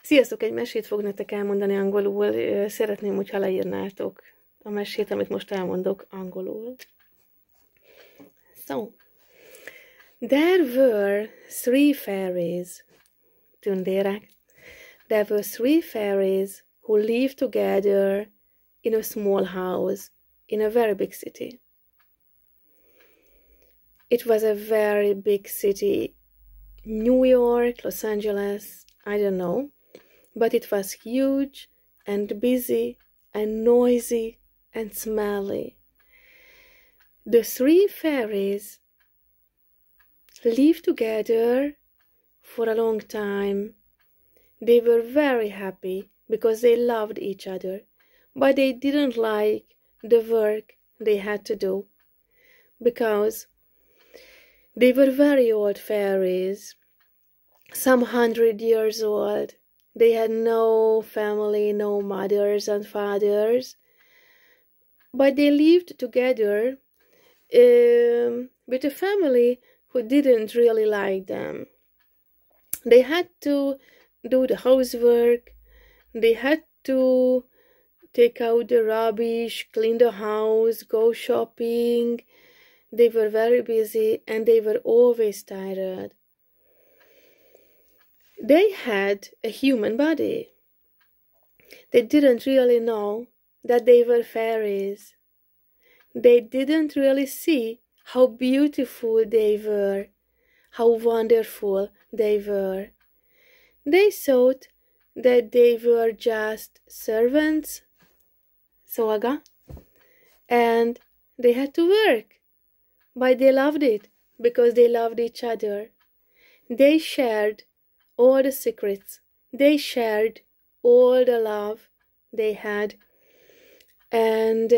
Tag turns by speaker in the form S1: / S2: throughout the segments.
S1: Sziasztok! Egy mesét fog nektek elmondani angolul. Szeretném, hogyha leírnátok a mesét, amit most elmondok angolul. So, there were three fairies, tündérek. There were three fairies who lived together in a small house in a very big city. It was a very big city, New York, Los Angeles, I don't know, but it was huge and busy and noisy and smelly. The three fairies lived together for a long time. They were very happy because they loved each other, but they didn't like the work they had to do because they were very old fairies, some 100 years old. They had no family, no mothers and fathers, but they lived together with a family who didn't really like them. They had to do the housework, they had to take out the rubbish, clean the house, go shopping. They were very busy and they were always tired. They had a human body. They didn't really know that they were fairies. They didn't really see how beautiful they were, how wonderful they were. They thought that they were just servants, szolga, and they had to work. But they loved it because they loved each other. They shared all the secrets. They shared all the love they had. And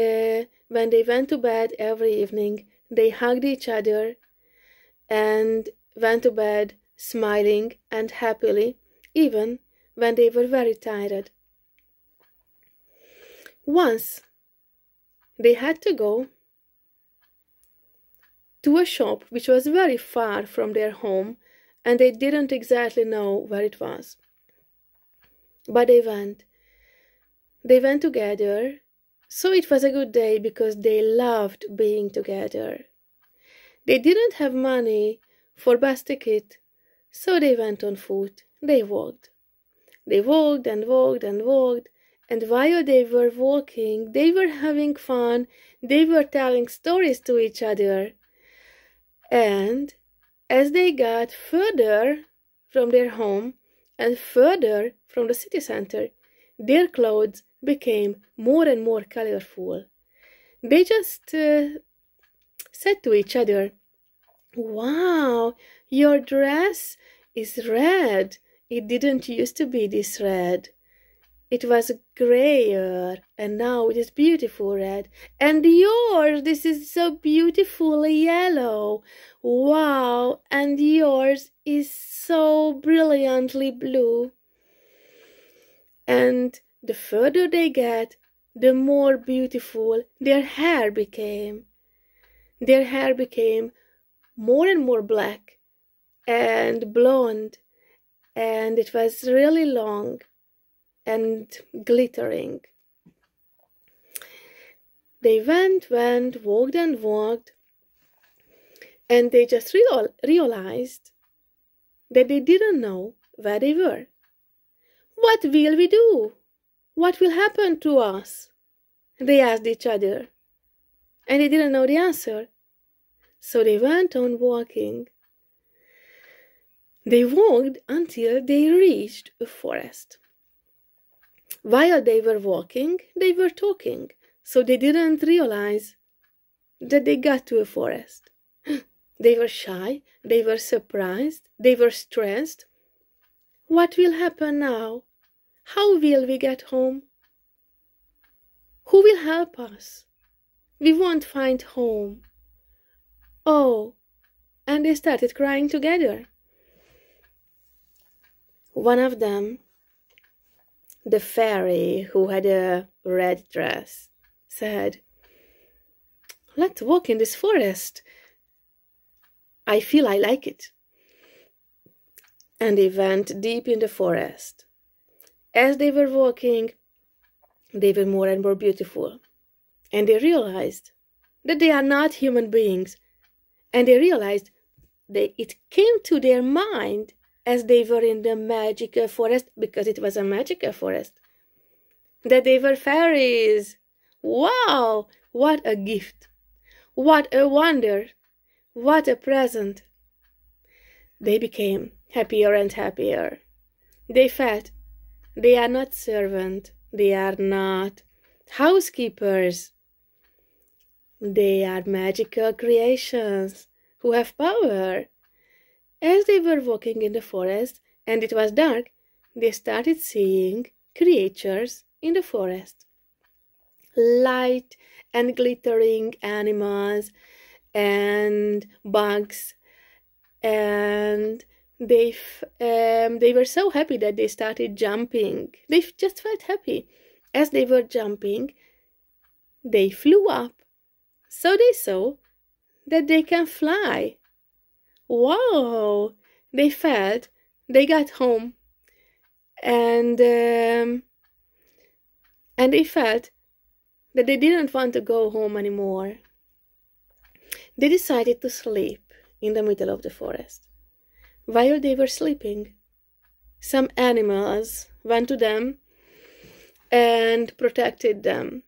S1: when they went to bed every evening, they hugged each other and went to bed smiling and happily, even when they were very tired. Once, they had to go to a shop which was very far from their home, and they didn't exactly know where it was. But they went. They went together, so it was a good day because they loved being together. They didn't have money for bus ticket, so they went on foot. They walked. They walked and walked and walked, and while they were walking, they were having fun. They were telling stories to each other. And as they got further from their home and further from the city center, their clothes became more and more colorful. They just said to each other, "Wow, your dress is red. It didn't used to be this red. It was grayer, and now it is beautiful red. And yours, this is so beautifully yellow. Wow, and yours is so brilliantly blue." And the further they get, the more beautiful their hair became. Their hair became more and more black and blonde, and it was really long and glittering. They went, walked and walked, and they just realized that they didn't know where they were. "What will we do? What will happen to us?" they asked each other, and they didn't know the answer. So they went on walking. They walked until they reached a forest. While they were walking, they were talking, so they didn't realize that they got to a forest. They were shy, they were surprised, they were stressed. What will happen now? How will we get home? Who will help us? We won't find home. Oh, and they started crying together. One of them, the fairy who had a red dress, said, "Let's walk in this forest. I feel I like it." And they went deep in the forest. As they were walking, they were more and more beautiful. And they realized that they are not human beings. And they realized that it came to their mind as they were in the magical forest, because it was a magical forest, that they were fairies. Wow! What a gift! What a wonder! What a present! They became happier and happier. They felt they are not servants, they are not housekeepers. They are magical creations who have power. As they were walking in the forest and it was dark, they started seeing creatures in the forest. Light and glittering animals and bugs, and they were so happy that they started jumping. They just felt happy. As they were jumping, they flew up. So they saw that they can fly. Wow! They felt they got home, and they felt that they didn't want to go home anymore. They decided to sleep in the middle of the forest. While they were sleeping, some animals went to them and protected them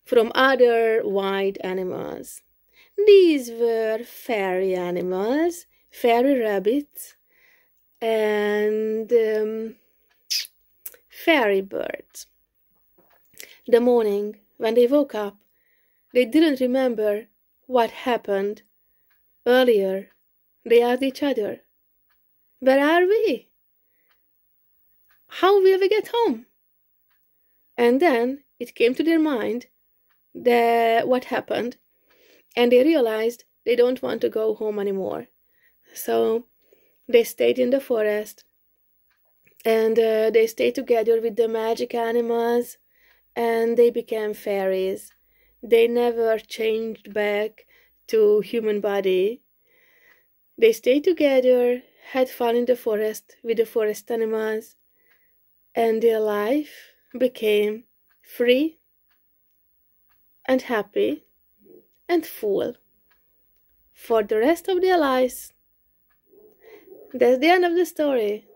S1: from other wild animals. These were fairy animals, fairy rabbits, and fairy birds. The morning, when they woke up, they didn't remember what happened earlier. They asked each other, "Where are we? How will we get home?" And then it came to their mind what happened, and they realized they don't want to go home anymore. So they stayed in the forest, and they stayed together with the magic animals, and they became fairies. They never changed back to human body. They stayed together, had fun in the forest with the forest animals, and their life became free and happy and full for the rest of their lives. That's the end of the story.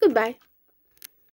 S1: Goodbye.